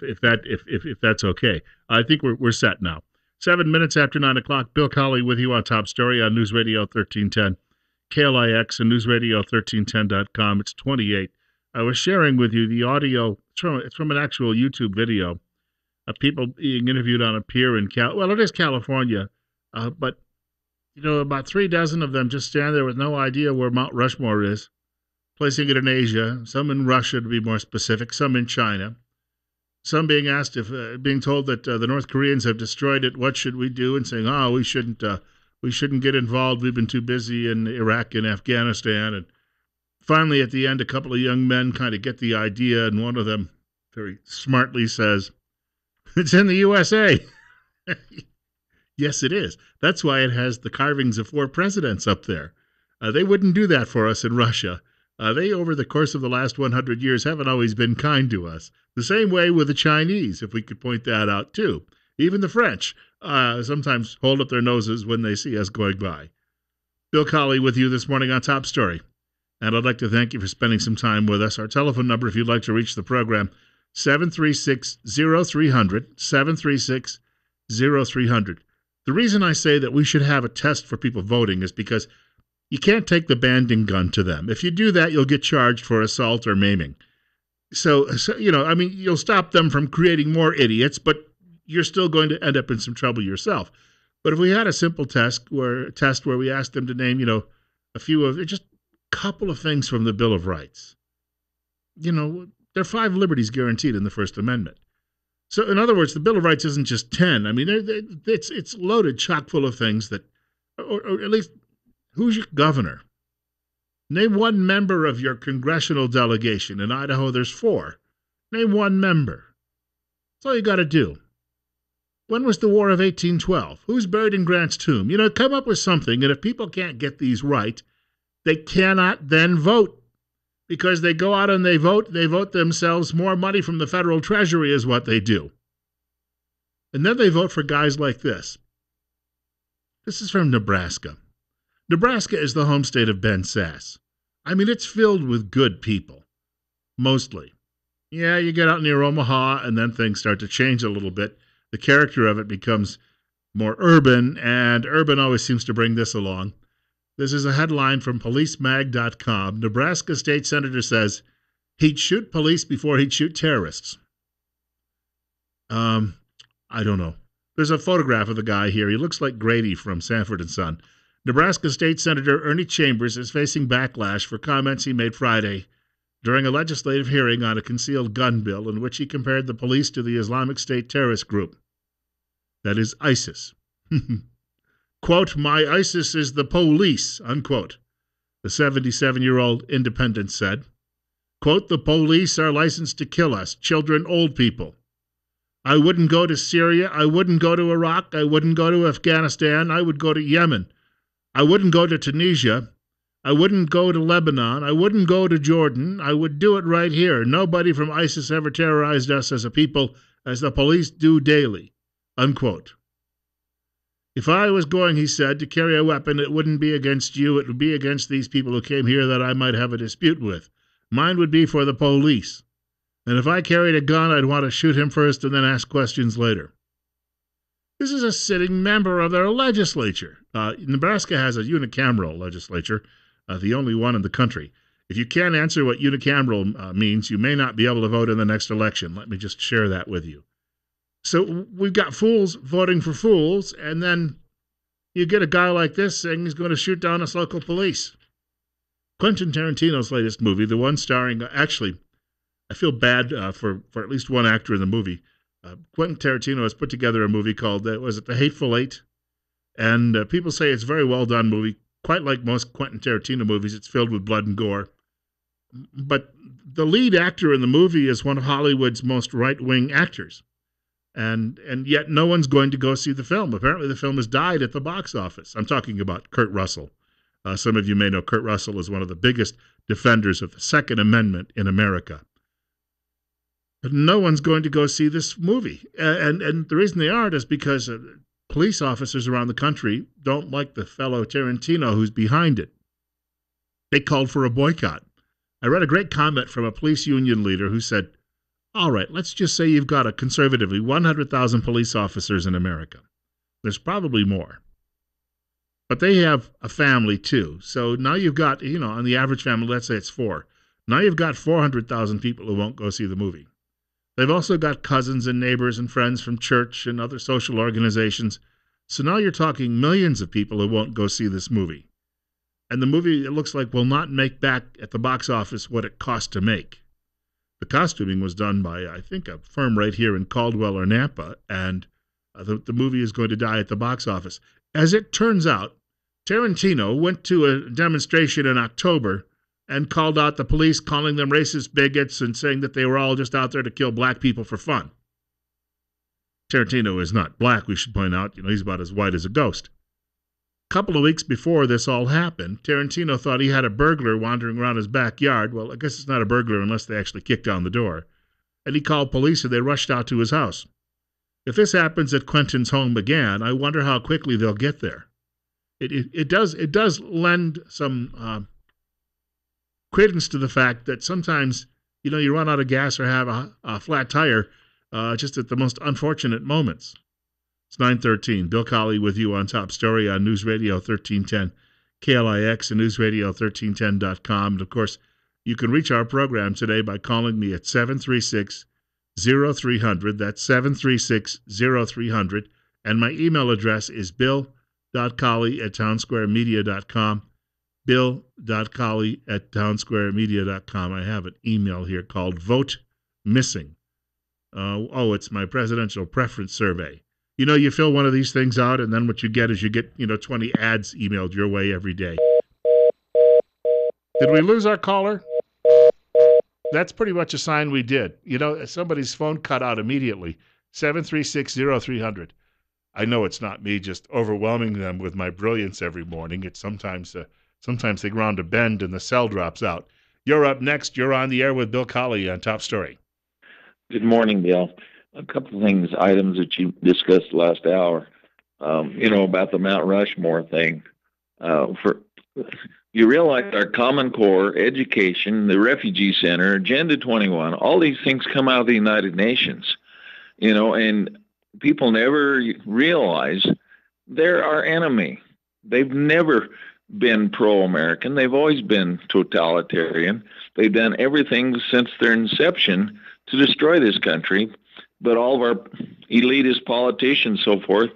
if that's okay. I think we're set now. 7 minutes after 9 o'clock. Bill Colley with you on Top Story on News Radio 1310, KLIX, and newsradio1310.com. It's 28. I was sharing with you the audio. It's from an actual YouTube video of people being interviewed on a pier in it is California, but about 3 dozen of them just stand there with no idea where Mount Rushmore is, placing it in Asia, some in Russia to be more specific, some in China, some being asked being told that the North Koreans have destroyed it, what should we do? And saying, we shouldn't get involved. We've been too busy in Iraq and Afghanistan. And finally, at the end, a couple of young men kind of get the idea, and one of them very smartly says, "It's in the USA." Yes, it is. That's why it has the carvings of 4 presidents up there. They wouldn't do that for us in Russia. They, over the course of the last 100 years, haven't always been kind to us. The same way with the Chinese, if we could point that out, too. Even the French sometimes hold up their noses when they see us going by. Bill Colley with you this morning on Top Story. And I'd like to thank you for spending some time with us. Our telephone number, if you'd like to reach the program, 736-0300, 736-0300. The reason I say that we should have a test for people voting is because you can't take the banding gun to them. If you do that, you'll get charged for assault or maiming. So you'll stop them from creating more idiots, but you're still going to end up in some trouble yourself. But if we had a simple test where we asked them to name, a few of just a couple of things from the Bill of Rights. There are 5 liberties guaranteed in the First Amendment. So, in other words, the Bill of Rights isn't just 10. I mean, it's loaded chock full of things that, or at least, who's your governor? Name one member of your congressional delegation. In Idaho, there's 4. Name one member. That's all you got to do. When was the War of 1812? Who's buried in Grant's tomb? Come up with something, and if people can't get these right, they cannot then vote. Because they go out and they vote themselves more money from the federal treasury is what they do. And then they vote for guys like this. This is from Nebraska. Nebraska is the home state of Ben Sasse. I mean, it's filled with good people. Mostly. Yeah, you get out near Omaha and then things start to change a little bit. The character of it becomes more urban, and urban always seems to bring this along. This is a headline from policemag.com. Nebraska state senator says he'd shoot police before he'd shoot terrorists. I don't know. There's a photograph of the guy here. He looks like Grady from Sanford and Son. Nebraska State Senator Ernie Chambers is facing backlash for comments he made Friday during a legislative hearing on a concealed gun bill in which he compared the police to the Islamic State terrorist group. That is ISIS. Quote, "My ISIS is the police," unquote. The 77-year-old independent said, quote, "The police are licensed to kill us, children, old people. I wouldn't go to Syria. I wouldn't go to Iraq. I wouldn't go to Afghanistan. I would go to Yemen. I wouldn't go to Tunisia. I wouldn't go to Lebanon. I wouldn't go to Jordan. I would do it right here. Nobody from ISIS ever terrorized us as a people as the police do daily," unquote. "If I was going," he said, "to carry a weapon, it wouldn't be against you. It would be against these people who came here that I might have a dispute with. Mine would be for the police. And if I carried a gun, I'd want to shoot him first and then ask questions later." This is a sitting member of their legislature. Nebraska has a unicameral legislature, the only one in the country. If you can't answer what unicameral means, you may not be able to vote in the next election. Let me just share that with you. So we've got fools voting for fools, and then you get a guy like this saying he's going to shoot down us local police. Quentin Tarantino's latest movie, the one starring, actually, I feel bad for at least one actor in the movie. Quentin Tarantino has put together a movie called, The Hateful Eight? And people say it's a very well done movie. Quite like most Quentin Tarantino movies, it's filled with blood and gore. But the lead actor in the movie is one of Hollywood's most right-wing actors. And yet no one's going to go see the film. Apparently the film has died at the box office. I'm talking about Kurt Russell. Some of you may know Kurt Russell is one of the biggest defenders of the Second Amendment in America. But no one's going to go see this movie. And the reason they aren't is because police officers around the country don't like the fellow Tarantino who's behind it. They called for a boycott. I read a great comment from a police union leader who said, All right, let's just say you've got a conservatively 100,000 police officers in America. There's probably more. But they have a family too. So now you've got, on the average family, let's say it's four. Now you've got 400,000 people who won't go see the movie. They've also got cousins and neighbors and friends from church and other social organizations. So now you're talking millions of people who won't go see this movie. And the movie, it looks like, will not make back at the box office what it cost to make. The costuming was done by, I think, a firm right here in Caldwell or Nampa, and the movie is going to die at the box office. As it turns out, Tarantino went to a demonstration in October and called out the police, calling them racist bigots and saying that they were all just out there to kill black people for fun. Tarantino is not black, we should point out. He's about as white as a ghost. A couple of weeks before this all happened, Tarantino thought he had a burglar wandering around his backyard. Well, I guess it's not a burglar unless they actually kick down the door. And he called police and they rushed out to his house. If this happens at Quentin's home again, I wonder how quickly they'll get there. It does lend some credence to the fact that sometimes, you run out of gas or have a flat tire just at the most unfortunate moments. It's 9:13. Bill Colley with you on Top Story on News Radio 1310 KLIX and newsradio1310.com. And, of course, you can reach our program today by calling me at 736-0300. That's 736-0300. And my email address is bill.colley@townsquaremedia.com. bill.colley@townsquaremedia.com. I have an email here called Vote Missing. It's my presidential preference survey. You fill one of these things out, and then what you get is 20 ads emailed your way every day. Did we lose our caller? That's pretty much a sign we did. Somebody's phone cut out immediately. 736-0300. I know it's not me just overwhelming them with my brilliance every morning. It's sometimes they ground a bend and the cell drops out. You're up next. You're on the air with Bill Colley on Top Story. Good morning, Bill. A couple of items that you discussed last hour, about the Mount Rushmore thing. You realize our Common Core, education, the Refugee Center, Agenda 21, all these things come out of the United Nations, and people never realize they're our enemy. They've never been pro-American. They've always been totalitarian. They've done everything since their inception to destroy this country. But all of our elitist politicians, so forth,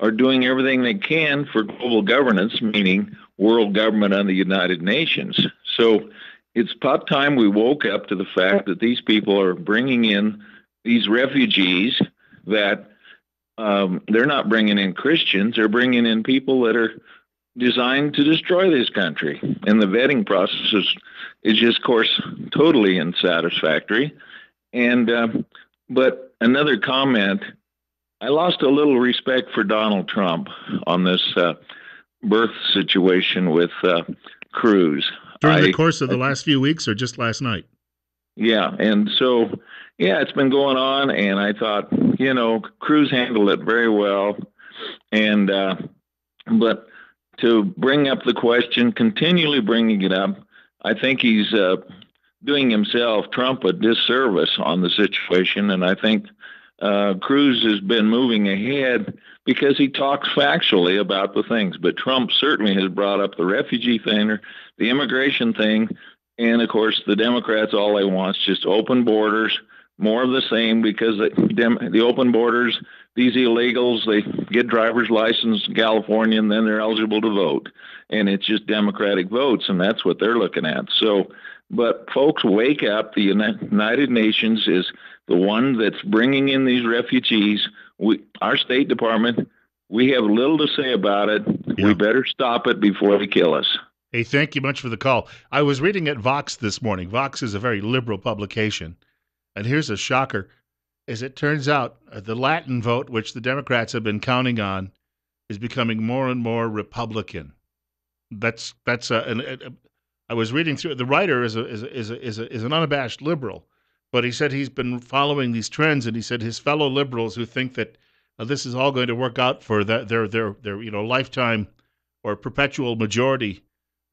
are doing everything they can for global governance, meaning world government under the United Nations. So it's about time we woke up to the fact that these people are bringing in these refugees, that they're not bringing in Christians, they're bringing in people that are designed to destroy this country. And the vetting process is just, of course, totally unsatisfactory. And but another comment, I lost a little respect for Donald Trump on this birth situation with Cruz. During the course of the last few weeks or just last night? Yeah, and so, it's been going on, and I thought, Cruz handled it very well. And but to bring up the question, continually bringing it up, I think he's doing Trump, a disservice on the situation. And I think Cruz has been moving ahead because he talks factually about the things. But Trump certainly has brought up the refugee thing, or the immigration thing. And, of course, the Democrats, all they want is just open borders, more of the same, because the open borders, these illegals, they get driver's license in California, and then they're eligible to vote. And it's just Democratic votes, and that's what they're looking at. So, but folks, wake up. The United Nations is the one that's bringing in these refugees. Our State Department, we have little to say about it. Yeah. We better stop it before they kill us. Hey, thank you much for the call. I was reading at Vox this morning. Vox is a very liberal publication. And here's a shocker. As it turns out, the Latin vote, which the Democrats have been counting on, is becoming more and more Republican. I was reading through it. The writer is an unabashed liberal, but he said he's been following these trends, and he said his fellow liberals who think that this is all going to work out for their lifetime or perpetual majority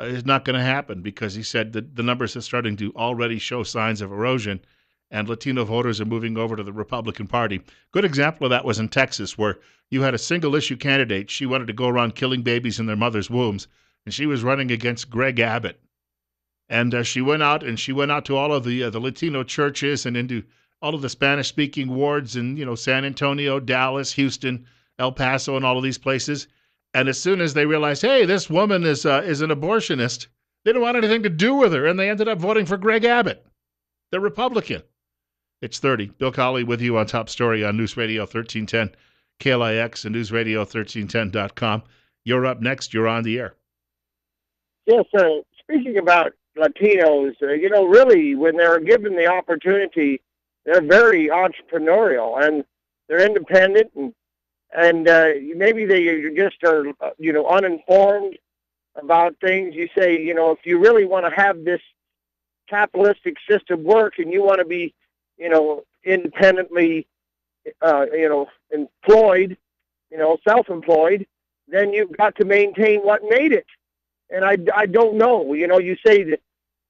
is not going to happen, because he said that the numbers are starting to already show signs of erosion, and Latino voters are moving over to the Republican Party. Good example of that was in Texas, where you had a single issue candidate. She wanted to go around killing babies in their mother's wombs, and she was running against Greg Abbott. And she went out to all of the Latino churches and into all of the Spanish speaking wards in San Antonio, Dallas, Houston, El Paso, and all of these places. And as soon as they realized, hey, this woman is an abortionist, they didn't want anything to do with her, and they ended up voting for Greg Abbott, the Republican. It's 30. Bill Colley with you on Top Story on News Radio 1310, KLIX, and newsradio1310.com. You're up next. You're on the air. Yes, speaking about Latinos, really, when they're given the opportunity, they're very entrepreneurial and they're independent, and maybe they just are, uninformed about things. You say, if you really want to have this capitalistic system work and you want to be, independently, employed, self-employed, then you've got to maintain what made it. And I don't know. You say that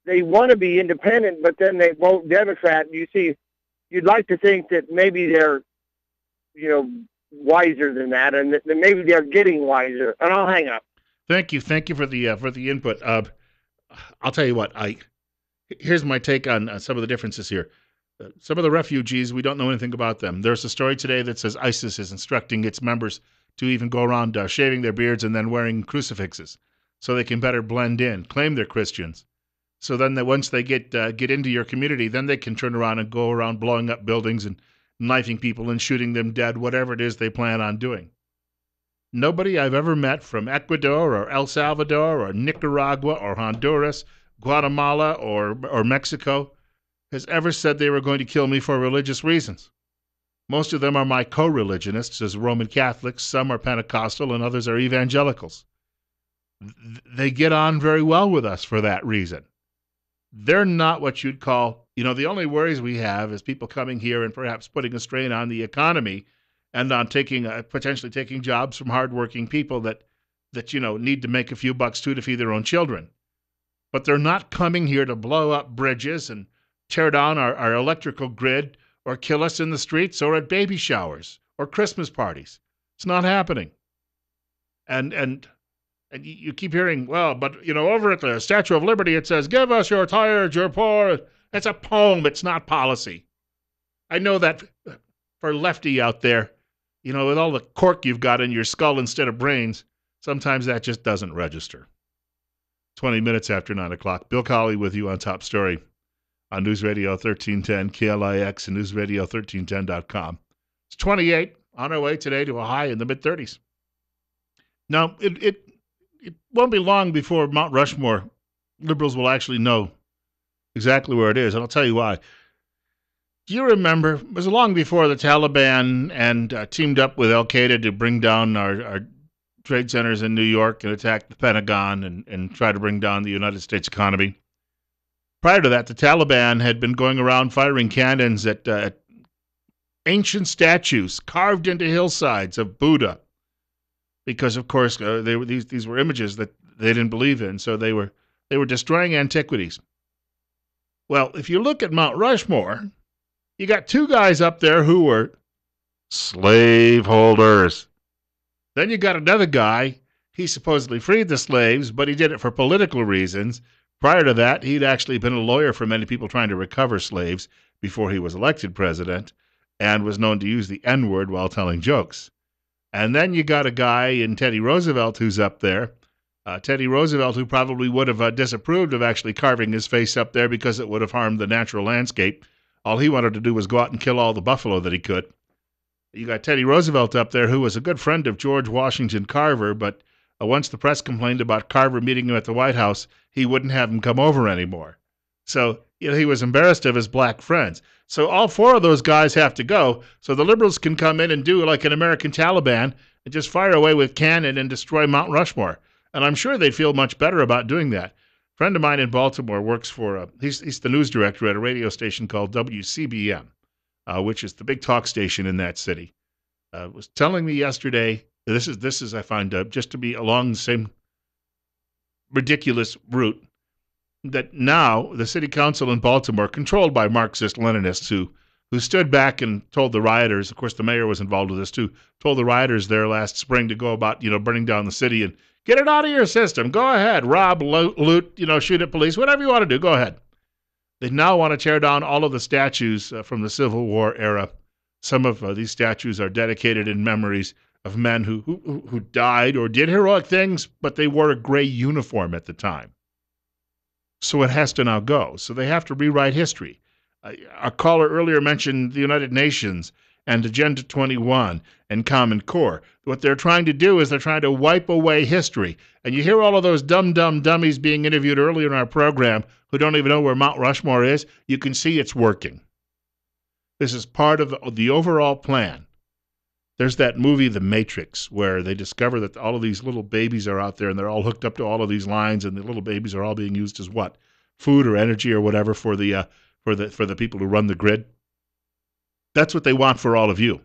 they want to be independent, but then they vote Democrat. You see, you'd like to think that maybe they're, wiser than that, and that maybe they're getting wiser. And I'll hang up. Thank you for the input. I'll tell you what. Here's my take on some of the differences here. Some of the refugees, we don't know anything about them. There's a story today that says ISIS is instructing its members to even go around shaving their beards and then wearing crucifixes, so they can better blend in, claim they're Christians. So then once they get into your community, then they can turn around and go around blowing up buildings and knifing people and shooting them dead, whatever it is they plan on doing. Nobody I've ever met from Ecuador or El Salvador or Nicaragua or Honduras, Guatemala or Mexico has ever said they were going to kill me for religious reasons. Most of them are my co-religionists as Roman Catholics, some are Pentecostal, and others are evangelicals. They get on very well with us for that reason. They're not what you'd call, the only worries we have is people coming here and perhaps putting a strain on the economy and on potentially taking jobs from hardworking people that need to make a few bucks too to feed their own children. But they're not coming here to blow up bridges and tear down our electrical grid or kill us in the streets or at baby showers or Christmas parties. It's not happening. And you keep hearing, well, but, over at the Statue of Liberty, it says, give us your tired, your poor. It's a poem. It's not policy. I know that for lefty out there, with all the cork you've got in your skull instead of brains, sometimes that just doesn't register. 20 minutes after 9 o'clock. Bill Colley with you on Top Story on News Radio 1310, KLIX, and newsradio1310.com. It's 28, on our way today to a high in the mid-30s. Now, it won't be long before Mount Rushmore liberals will actually know exactly where it is, and I'll tell you why. Do you remember, it was long before the Taliban and teamed up with Al-Qaeda to bring down our trade centers in New York and attack the Pentagon and try to bring down the United States economy. Prior to that, the Taliban had been going around firing cannons at ancient statues carved into hillsides of Buddha, because of course these were images that they didn't believe in, so they were destroying antiquities. Well, if you look at Mount Rushmore, you got two guys up there who were slaveholders. Then you got another guy. He supposedly freed the slaves, but he did it for political reasons. Prior to that, he'd actually been a lawyer for many people trying to recover slaves before he was elected president, and was known to use the N-word while telling jokes. And then you got a guy in Teddy Roosevelt who's up there. Teddy Roosevelt, who probably would have disapproved of actually carving his face up there because it would have harmed the natural landscape. All he wanted to do was go out and kill all the buffalo that he could. You got Teddy Roosevelt up there, who was a good friend of George Washington Carver, but once the press complained about Carver meeting him at the White House, he wouldn't have him come over anymore. So he was embarrassed of his black friends. So all four of those guys have to go, so the liberals can come in and do like an American Taliban and just fire away with cannon and destroy Mount Rushmore. And I'm sure they'd feel much better about doing that. A friend of mine in Baltimore works for, he's the news director at a radio station called WCBM, which is the big talk station in that city. Was telling me yesterday, this is I find, just to be along the same ridiculous route. that now the city council in Baltimore, controlled by Marxist-Leninists who stood back and told the rioters, of course the mayor was involved with this too, told the rioters there last spring to go about, burning down the city and get it out of your system. Go ahead, rob, loot, shoot at police, whatever you want to do, go ahead. They now want to tear down all of the statues from the Civil War era. Some of these statues are dedicated in memories of men who died or did heroic things, but they wore a gray uniform at the time. So it has to now go. So they have to rewrite history. Our caller earlier mentioned the United Nations and Agenda 21 and Common Core. What they're trying to do is they're trying to wipe away history. And you hear all of those dumb dummies being interviewed earlier in our program who don't even know where Mount Rushmore is. You can see it's working. This is part of the overall plan. There's that movie, The Matrix, where they discover that all of these little babies are out there and they're all hooked up to all of these lines, and the little babies are all being used as what? Food or energy or whatever for the people who run the grid. That's what they want for all of you.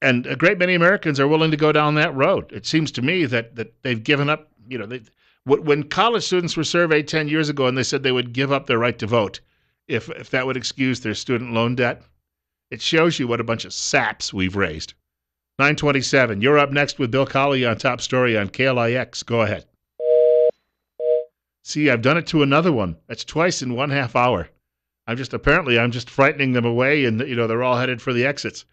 And a great many Americans are willing to go down that road. It seems to me that they've given up, when college students were surveyed 10 years ago and they said they would give up their right to vote if that would excuse their student loan debt, it shows you what a bunch of saps we've raised. 927, you're up next with Bill Colley on Top Story on KLIX. Go ahead. See, I've done it to another one. That's twice in 1/2 hour. I'm just frightening them away, and they're all headed for the exits.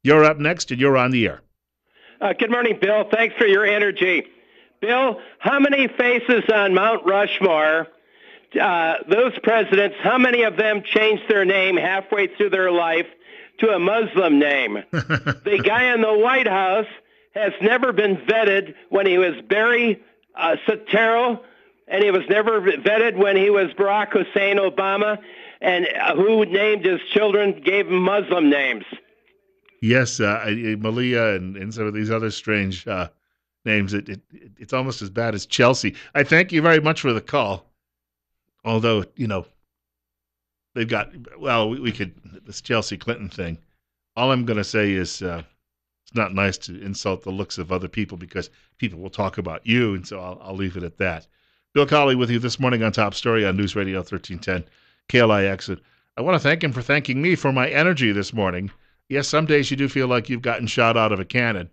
You're up next, and you're on the air. Good morning, Bill. Thanks for your energy. Bill, how many faces on Mount Rushmore, those presidents, how many of them changed their name halfway through their life to a Muslim name? The guy in the White House has never been vetted when he was Barry Soetoro, and he was never vetted when he was Barack Hussein Obama, and who named his children, gave him Muslim names. Yes, Malia and some of these other strange names. It's almost as bad as Chelsea. I thank you very much for the call. Although, they've got, we could, this Chelsea Clinton thing. All I'm going to say is it's not nice to insult the looks of other people because people will talk about you, and so I'll leave it at that. Bill Colley with you this morning on Top Story on News Radio 1310 KLIX. And I want to thank him for thanking me for my energy this morning. Yes, some days you do feel like you've gotten shot out of a cannon,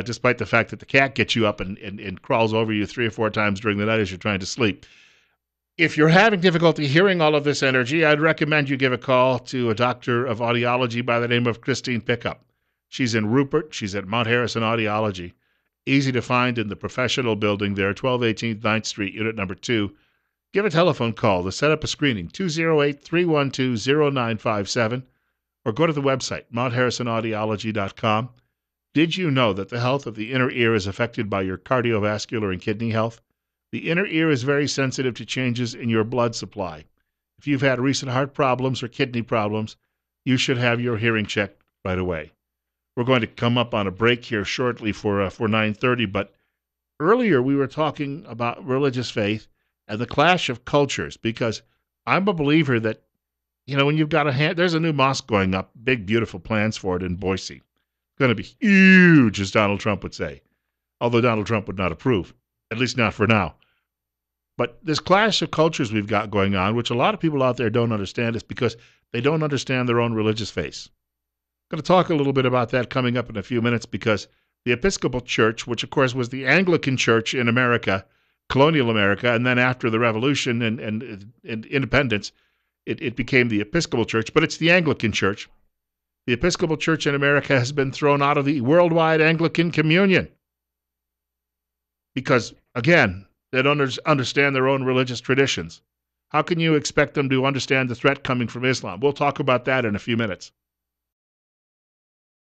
despite the fact that the cat gets you up and crawls over you 3 or 4 times during the night as you're trying to sleep. If you're having difficulty hearing all of this energy, I'd recommend you give a call to a doctor of audiology by the name of Christine Pickup. She's in Rupert. She's at Mount Harrison Audiology. Easy to find in the professional building there, 1218 9th Street, unit number 2. Give a telephone call to set up a screening, 208-312-0957, or go to the website, mountharrisonaudiology.com. Did you know that the health of the inner ear is affected by your cardiovascular and kidney health? The inner ear is very sensitive to changes in your blood supply. If you've had recent heart problems or kidney problems, you should have your hearing checked right away. We're going to come up on a break here shortly for 9:30, but earlier we were talking about religious faith and the clash of cultures, because I'm a believer that, when you've got there's a new mosque going up, big, beautiful plans for it in Boise. It's going to be huge, as Donald Trump would say, although Donald Trump would not approve, at least not for now. But this clash of cultures we've got going on, which a lot of people out there don't understand, is because they don't understand their own religious faith. I'm going to talk a little bit about that coming up in a few minutes, because the Episcopal Church, which of course was the Anglican Church in America, colonial America, and then after the Revolution and independence, it became the Episcopal Church, but it's the Anglican Church. The Episcopal Church in America has been thrown out of the worldwide Anglican Communion because, again, they don't understand their own religious traditions. How can you expect them to understand the threat coming from Islam? We'll talk about that in a few minutes.